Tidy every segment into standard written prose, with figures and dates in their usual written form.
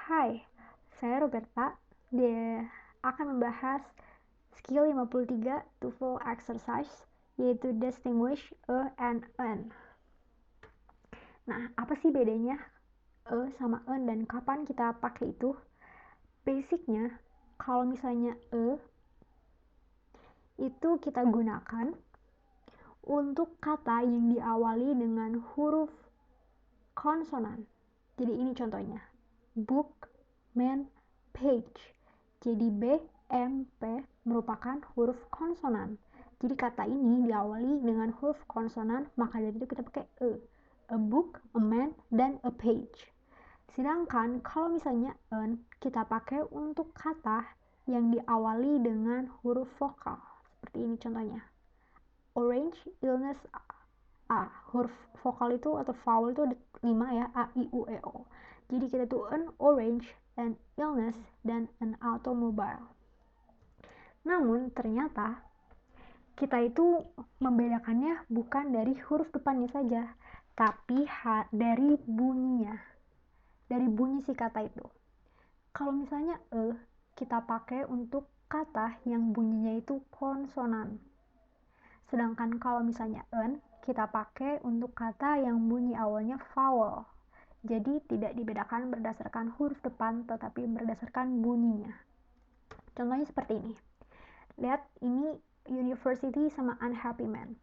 Hai, saya Roberta. Dia akan membahas skill 53 TOEFL exercise, yaitu distinguish a and an. Nah, apa sih bedanya a sama an dan kapan kita pakai itu? Basicnya, kalau misalnya a itu kita gunakan untuk kata yang diawali dengan huruf konsonan. Jadi ini contohnya. Book, man, page. Jadi B, M, P merupakan huruf konsonan. Jadi kata ini diawali dengan huruf konsonan, maka dari itu kita pakai E. A book, a man, dan a page. Sedangkan kalau misalnya an, kita pakai untuk kata yang diawali dengan huruf vokal. Seperti ini contohnya. Orange, illness, A. Huruf vokal itu atau vowel itu ada 5 ya, A, I, U, E, O. Jadi kita tuh an orange, an illness, dan an automobile. Namun ternyata kita itu membedakannya bukan dari huruf depannya saja, tapi dari bunyinya. Dari bunyi si kata itu. Kalau misalnya kita pakai untuk kata yang bunyinya itu konsonan. Sedangkan kalau misalnya an, kita pakai untuk kata yang bunyi awalnya vowel. Jadi tidak dibedakan berdasarkan huruf depan, tetapi berdasarkan bunyinya. Contohnya seperti ini. Lihat, ini university sama unhappy man.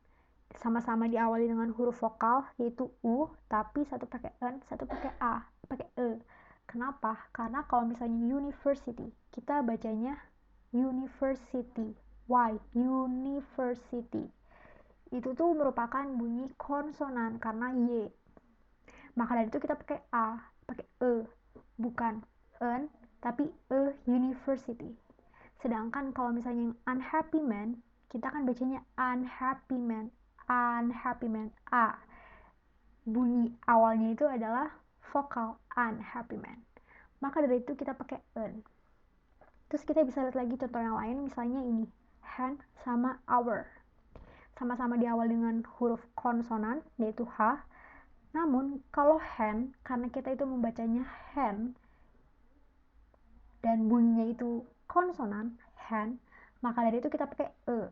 Sama-sama diawali dengan huruf vokal, yaitu U, tapi satu pakai N, satu pakai A, pakai E. Kenapa? Karena kalau misalnya university, kita bacanya university. Why? University. Itu tuh merupakan bunyi konsonan karena Y. Maka dari itu kita pakai A, pakai E, bukan an, tapi a university. Sedangkan kalau misalnya yang unhappy man, kita kan bacanya unhappy man, unhappy man, A. Bunyi awalnya itu adalah vokal unhappy man. Maka dari itu kita pakai an. Terus kita bisa lihat lagi contoh yang lain, misalnya ini, hand sama our. Sama-sama diawali dengan huruf konsonan, yaitu H. Namun, kalau hand, karena kita itu membacanya hand, dan bunyinya itu konsonan, hand, maka dari itu kita pakai E.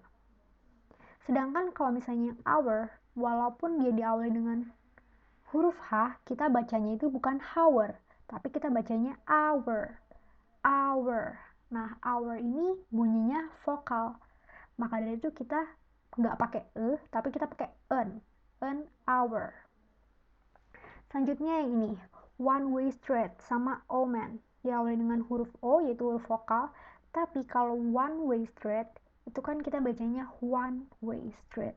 Sedangkan kalau misalnya our, walaupun dia diawali dengan huruf H, kita bacanya itu bukan hour, tapi kita bacanya our. Our. Nah, our ini bunyinya vokal. Maka dari itu kita nggak pakai E, tapi kita pakai an. An hour. Selanjutnya yang ini, one way street sama omen. Diawali dengan huruf O, yaitu huruf vokal. Tapi kalau one way street, itu kan kita bacanya one way street.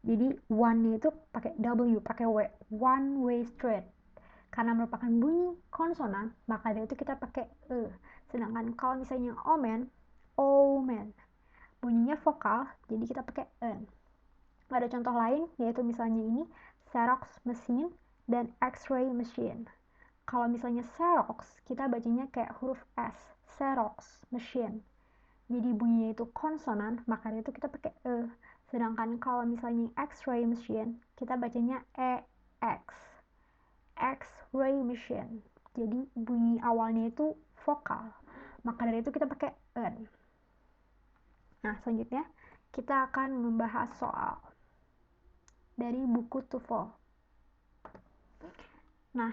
Jadi one itu pakai W, pakai W. One way street. Karena merupakan bunyi konsonan, maka dari itu kita pakai E. Sedangkan kalau misalnya omen, omen. Bunyinya vokal, jadi kita pakai N. Ada contoh lain, yaitu misalnya ini, Xerox machine dan X-ray machine. Kalau misalnya Xerox, kita bacanya kayak huruf S, Xerox machine. Jadi bunyinya itu konsonan, maka itu kita pakai E. Sedangkan kalau misalnya X-ray machine, kita bacanya EX, X-ray machine. Jadi bunyi awalnya itu vokal, maka dari itu kita pakai N. Nah, selanjutnya kita akan membahas soal dari buku TOEFL. Nah,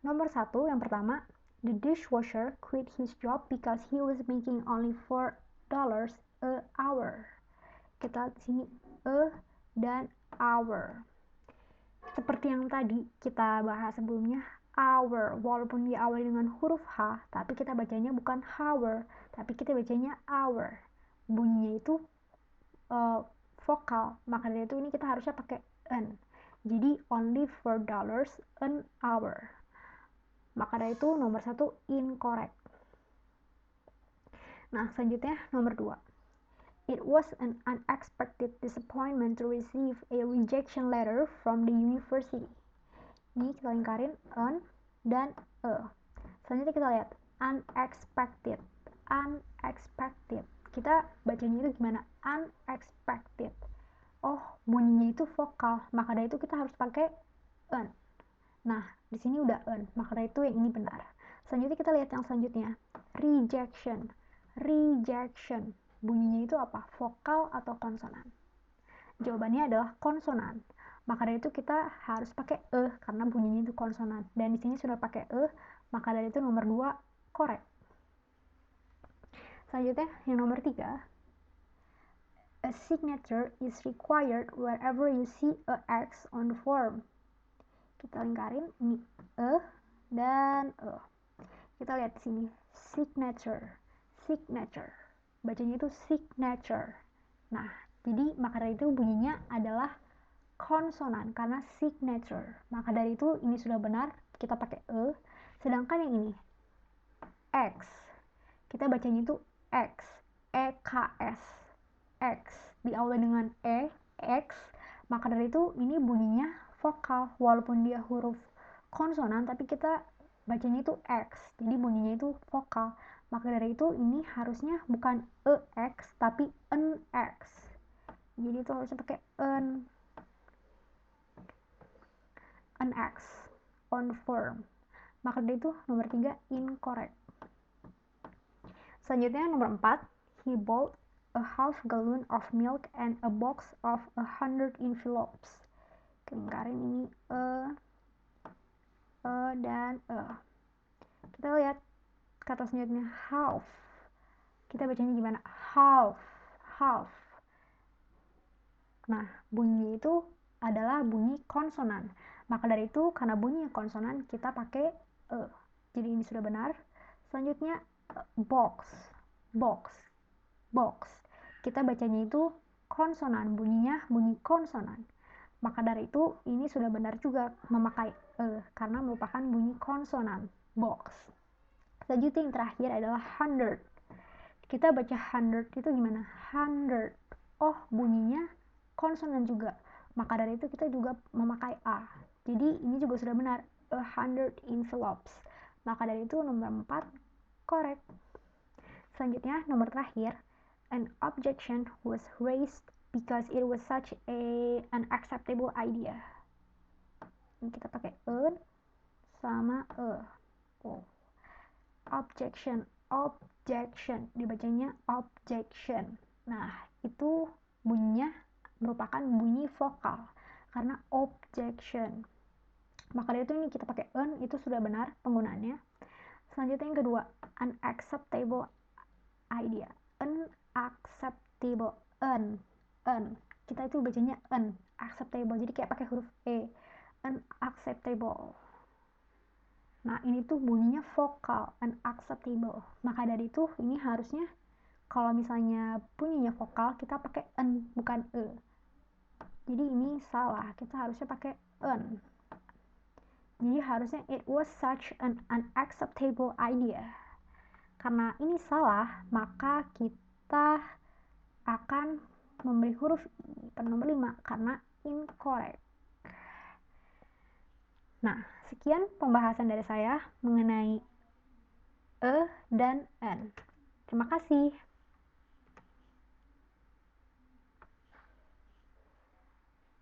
nomor 1 yang pertama, the dishwasher quit his job because he was making only $4 a hour. Kita di sini a dan hour. Seperti yang tadi kita bahas sebelumnya, hour, walaupun diawali dengan huruf H, tapi kita bacanya bukan hour, tapi kita bacanya hour. Bunyinya itu vokal, maka dari itu ini kita harusnya pakai an. Jadi only $4 an hour. Maka dari itu nomor 1 incorrect. Nah, selanjutnya nomor 2. It was an unexpected disappointment to receive a rejection letter from the university. Ini kita lingkarin an dan e. Selanjutnya kita lihat unexpected. Unexpected. Kita bacanya itu gimana? Unexpected. Oh, bunyinya itu vokal, maka dari itu kita harus pakai an. Nah, di sini udah an, maka dari itu yang ini benar. Selanjutnya kita lihat yang selanjutnya, rejection. Rejection, bunyinya itu apa? Vokal atau konsonan? Jawabannya adalah konsonan. Maka dari itu kita harus pakai karena bunyinya itu konsonan. Dan di sini sudah pakai maka dari itu nomor 2 correct. Selanjutnya yang nomor 3, a signature is required wherever you see a X on the form. Kita lingkarin ini dan kita lihat di sini signature. Bacanya itu signature. Nah, jadi maka dari itu bunyinya adalah konsonan karena signature. Maka dari itu ini sudah benar, kita pakai sedangkan yang ini X, kita bacanya itu X, EKS, X diawali dengan X. Maka dari itu ini bunyinya vokal walaupun dia huruf konsonan, tapi kita bacanya itu X, jadi bunyinya itu vokal. Maka dari itu ini harusnya bukan EX tapi NX, jadi itu harusnya pakai NX, on form. Maka dari itu nomor 3 incorrect. Selanjutnya nomor 4, he bought a half gallon of milk and a box of 100 envelopes. Lingkarin ini dan kita lihat kata selanjutnya half. Kita bacanya gimana? Half. Nah, bunyi itu adalah bunyi konsonan. Maka dari itu karena bunyi konsonan kita pakai jadi ini sudah benar. Selanjutnya box. Kita bacanya itu konsonan, bunyinya bunyi konsonan. Maka dari itu ini sudah benar juga memakai karena merupakan bunyi konsonan, box. Selanjutnya yang terakhir adalah 100. Kita baca 100 itu gimana? 100. Oh, bunyinya konsonan juga. Maka dari itu kita juga memakai A. Jadi ini juga sudah benar, 100 envelopes. Maka dari itu nomor 4 correct. Selanjutnya nomor terakhir, an objection was raised because it was such an unacceptable idea. Ini kita pakai sama objection, dibacanya objection. Nah, itu bunyinya merupakan bunyi vokal karena objection. Maka dari itu ini kita pakai itu sudah benar penggunaannya. Selanjutnya yang kedua, unacceptable idea. Unacceptable, kita itu bacanya unacceptable, jadi kayak pakai huruf unacceptable. Nah, ini tuh bunyinya vokal, unacceptable. Maka dari itu ini harusnya kalau misalnya bunyinya vokal kita pakai bukan jadi ini salah, kita harusnya pakai jadi harusnya it was such an unacceptable idea. Karena ini salah, maka kita akan memberi huruf I pada nomor 5 karena incorrect. Nah, sekian pembahasan dari saya mengenai dan n. Terima kasih.